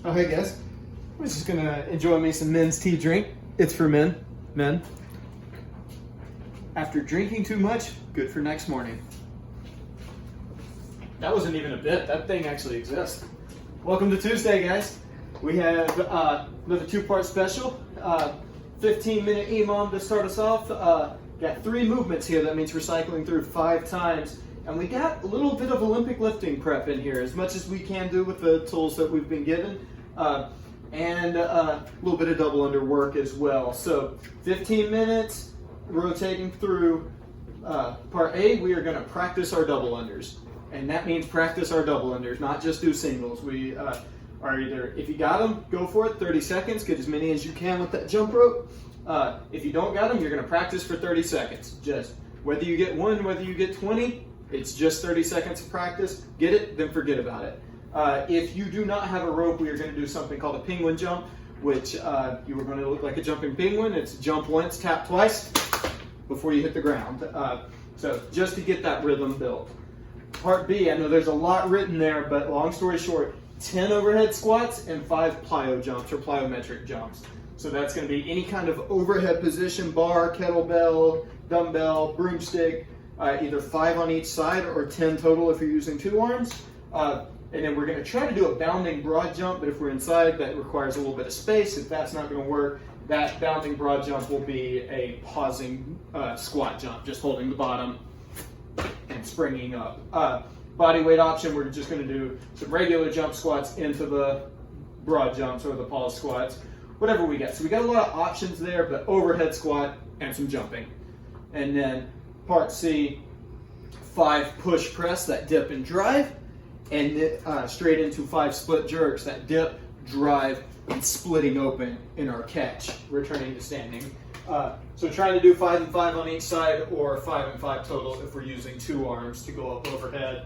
Oh, hey guys. I was just gonna enjoy me some men's tea drink. It's for men. Men. After drinking too much, good for next morning. That wasn't even a bit. That thing actually exists. Welcome to Tuesday, guys. We have another two-part special. 15-minute EMOM to start us off. Got 3 movements here. That means we're cycling through 5 times. And we got a little bit of Olympic lifting prep in here, as much as we can do with the tools that we've been given. And a little bit of double under work as well. So 15 minutes, rotating through part A, we are going to practice our double unders. And that means practice our double unders, not just do singles. We are either, if you got them, go for it, 30 seconds, get as many as you can with that jump rope. If you don't got them, you're going to practice for 30 seconds. Just whether you get 1, whether you get 20, it's just 30 seconds of practice. Get it, then forget about it. If you do not have a rope, we are going to do something called a penguin jump, which you are going to look like a jumping penguin. It's jump once, tap twice before you hit the ground. So just to get that rhythm built. Part B, I know there's a lot written there, but long story short, 10 overhead squats and 5 plyo jumps or plyometric jumps. So that's going to be any kind of overhead position, bar, kettlebell, dumbbell, broomstick, either 5 on each side or 10 total if you're using 2 arms. And then we're going to try to do a bounding broad jump, but if we're inside, that requires a little bit of space. If that's not going to work, that bounding broad jump will be a pausing squat jump, just holding the bottom and springing up. Body weight option, we're just going to do some regular jump squats into the broad jumps or the pause squats, whatever we get. So we got a lot of options there, but overhead squat and some jumping. And then part C, 5 push press, that dip and drive, and straight into 5 split jerks, that dip, drive, and splitting open in our catch, returning to standing. So trying to do 5 and 5 on each side, or 5 and 5 total if we're using 2 arms to go up overhead.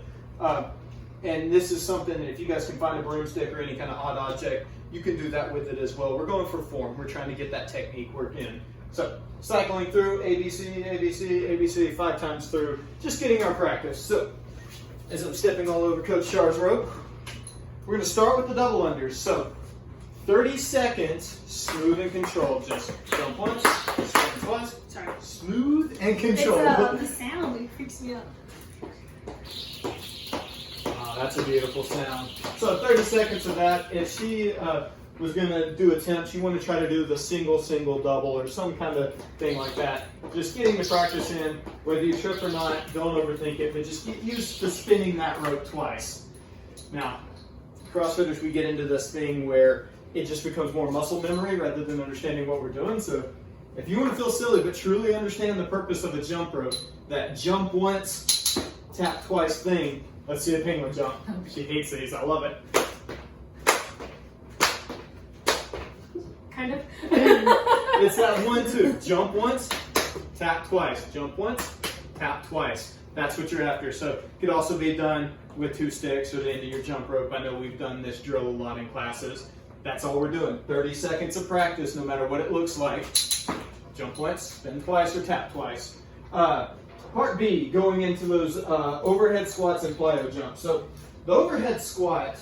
And this is something that if you guys can find a broomstick or any kind of odd object, you can do that with it as well. We're going for form. We're trying to get that technique work in. So cycling through ABC, ABC, ABC, 5 times through, just getting our practice. So as I'm stepping all over Coach Char's rope, we're going to start with the double unders. So 30 seconds, smooth and controlled. Just jump once, sprint twice. Sorry. Smooth and controlled. The sound freaks me out. Oh, that's a beautiful sound. So 30 seconds of that. If she was going to do attempts, you want to try to do the single, double, or some kind of thing like that. Just getting the practice in, whether you trip or not, don't overthink it, but just get used to spinning that rope twice. Now, CrossFitters, we get into this thing where it just becomes more muscle memory rather than understanding what we're doing. So if you want to feel silly but truly understand the purpose of a jump rope, that jump once, tap twice thing, let's see a penguin jump. She hates these, I love it. Kind of. It's that 1-2, jump once, tap twice, jump once, tap twice. That's what you're after. So it could also be done with 2 sticks or the end of your jump rope. I know we've done this drill a lot in classes. That's all we're doing. 30 seconds of practice, no matter what it looks like. Jump once, spin twice, or tap twice. Part B, going into those overhead squats and plyo jumps. So the overhead squat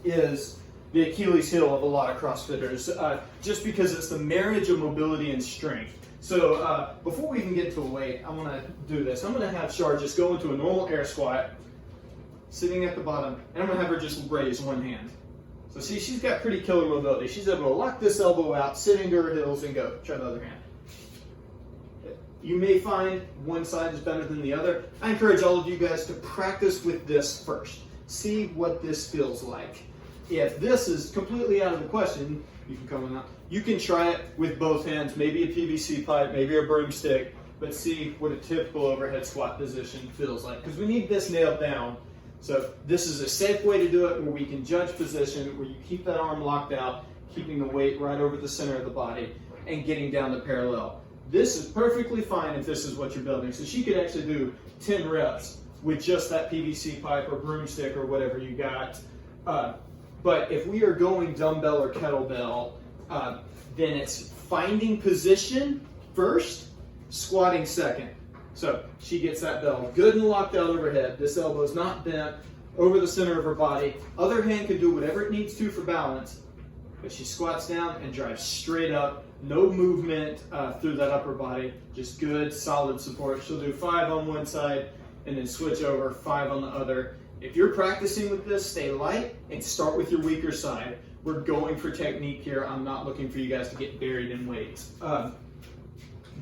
is the Achilles heel of a lot of CrossFitters, just because it's the marriage of mobility and strength. So before we even get to a weight, I want to do this. I'm going to have Char just go into a normal air squat, sitting at the bottom, and I'm going to have her just raise one hand. So see, she's got pretty killer mobility. She's able to lock this elbow out, sit into her heels, and go. Try the other hand. You may find one side is better than the other. I encourage all of you guys to practice with this first. See what this feels like. If this is completely out of the question, you can come on out. You can try it with both hands, maybe a PVC pipe, maybe a broomstick, but see what a typical overhead squat position feels like. Because we need this nailed down. So this is a safe way to do it where we can judge position, where you keep that arm locked out, keeping the weight right over the center of the body, and getting down to parallel. This is perfectly fine if this is what you're building. So she could actually do 10 reps with just that PVC pipe or broomstick or whatever you got. But if we are going dumbbell or kettlebell, then it's finding position first, squatting second. So she gets that bell good and locked out overhead. This elbow's not bent over the center of her body. Other hand can do whatever it needs to for balance, but she squats down and drives straight up. No movement through that upper body, just good, solid support. She'll do 5 on one side and then switch over, 5 on the other. If you're practicing with this, stay light and start with your weaker side. We're going for technique here. I'm not looking for you guys to get buried in weights.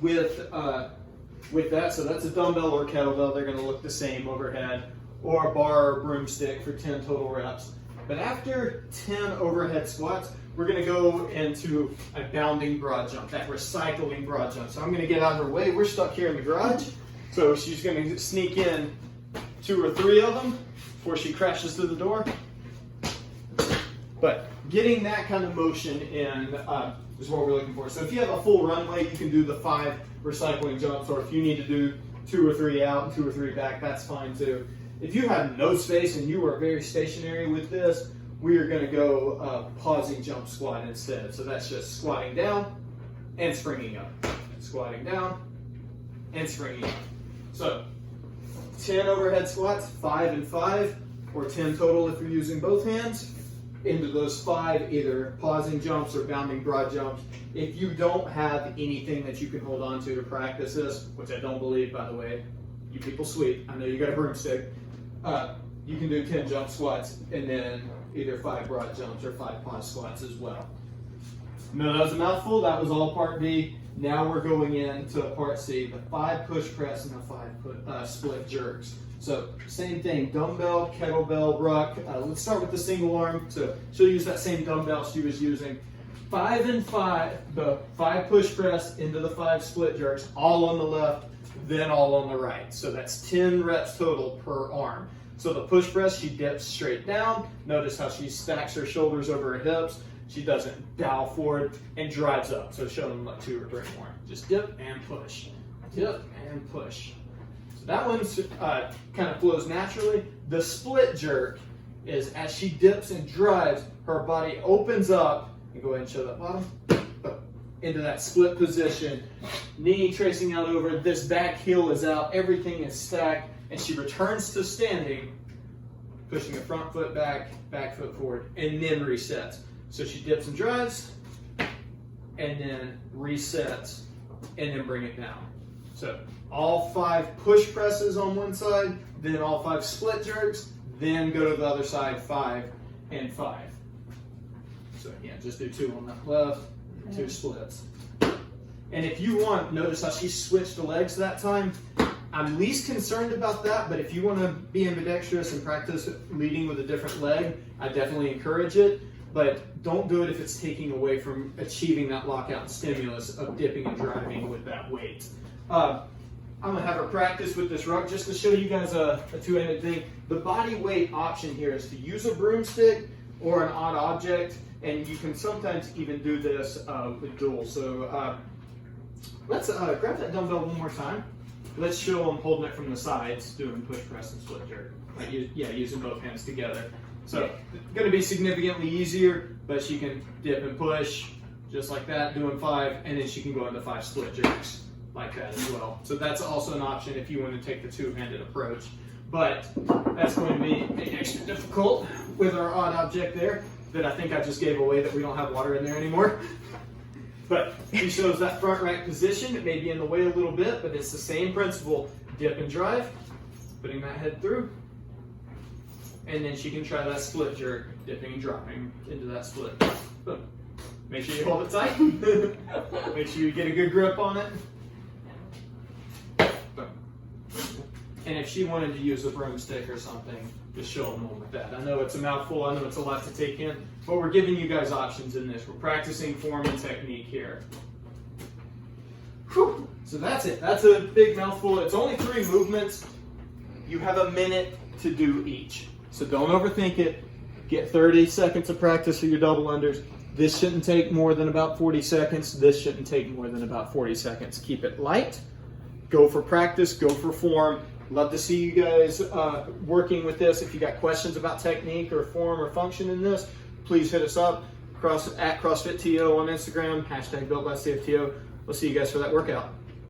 With that, so that's a dumbbell or kettlebell. They're gonna look the same overhead, or a bar or broomstick for 10 total reps. But after 10 overhead squats, we're gonna go into a bounding broad jump, that recycling broad jump. So I'm gonna get out of her way. We're stuck here in the garage. So she's gonna sneak in 2 or 3 of them before she crashes through the door. But getting that kind of motion in is what we're looking for. So if you have a full runway, you can do the 5 recycling jumps, or if you need to do 2 or 3 out and 2 or 3 back, that's fine too. If you have no space and you are very stationary with this, we are going to go pausing jump squat instead. So that's just squatting down and springing up, squatting down and springing up. So 10 overhead squats, 5 and 5, or 10 total if you're using both hands, into those 5 either pausing jumps or bounding broad jumps. If you don't have anything that you can hold on to practice this, which I don't believe, by the way, you people sweet, I know you got a broomstick, you can do 10 jump squats and then either 5 broad jumps or 5 pause squats as well. No, that was a mouthful. That was all part B. Now we're going into part C, the 5 push press and the 5 split jerks. So same thing, dumbbell, kettlebell, ruck. Let's start with the single arm. So she'll use that same dumbbell she was using. 5 and 5, the 5 push press into the 5 split jerks, all on the left, then all on the right. So that's 10 reps total per arm. So the push press, she dips straight down. Notice how she stacks her shoulders over her hips. She doesn't bow forward and drives up. So show them like 2 or 3 more. Just dip and push, dip and push. So that one's kind of flows naturally. The split jerk is as she dips and drives, her body opens up, and go ahead and show that bottom, into that split position. Knee tracing out over, this back heel is out, everything is stacked, and she returns to standing, pushing the front foot back, back foot forward, and then resets. So she dips and drives, and then resets, and then bring it down. So all 5 push presses on one side, then all 5 split jerks, then go to the other side, 5 and 5. So yeah, just do 2 on the left, 2 splits. And if you want, notice how she switched the legs that time. I'm least concerned about that, but if you want to be ambidextrous and practice leading with a different leg, I definitely encourage it. But don't do it if it's taking away from achieving that lockout stimulus of dipping and driving with that weight. I'm going to have her practice with this ruck just to show you guys a two-handed thing. The body weight option here is to use a broomstick or an odd object, and you can sometimes even do this with dual. So let's grab that dumbbell one more time. Let's show them holding it from the sides, doing push, press, and split jerk. Like, using both hands together. So it's going to be significantly easier, but she can dip and push just like that, doing 5, and then she can go into 5 split jerks like that as well. So that's also an option if you want to take the two-handed approach. But that's going to be extra difficult with our odd object there that I think I just gave away that we don't have water in there anymore. But she shows that front rack position. It may be in the way a little bit, but it's the same principle. Dip and drive, putting that head through. And then she can try that split jerk, dipping and dropping into that split. Boom. Make sure you hold it tight. Make sure you get a good grip on it. Boom. And if she wanted to use a broomstick or something, just show them one with that. I know it's a mouthful, I know it's a lot to take in, but we're giving you guys options in this. We're practicing form and technique here. Whew. So that's it. That's a big mouthful. It's only 3 movements. You have a minute to do each. So don't overthink it. Get 30 seconds of practice for your double unders. This shouldn't take more than about 40 seconds. This shouldn't take more than about 40 seconds. Keep it light. Go for practice. Go for form. Love to see you guys working with this. If you got questions about technique or form or function in this, please hit us up. At CrossFitTO on Instagram, #BuiltByCFTO. We'll see you guys for that workout.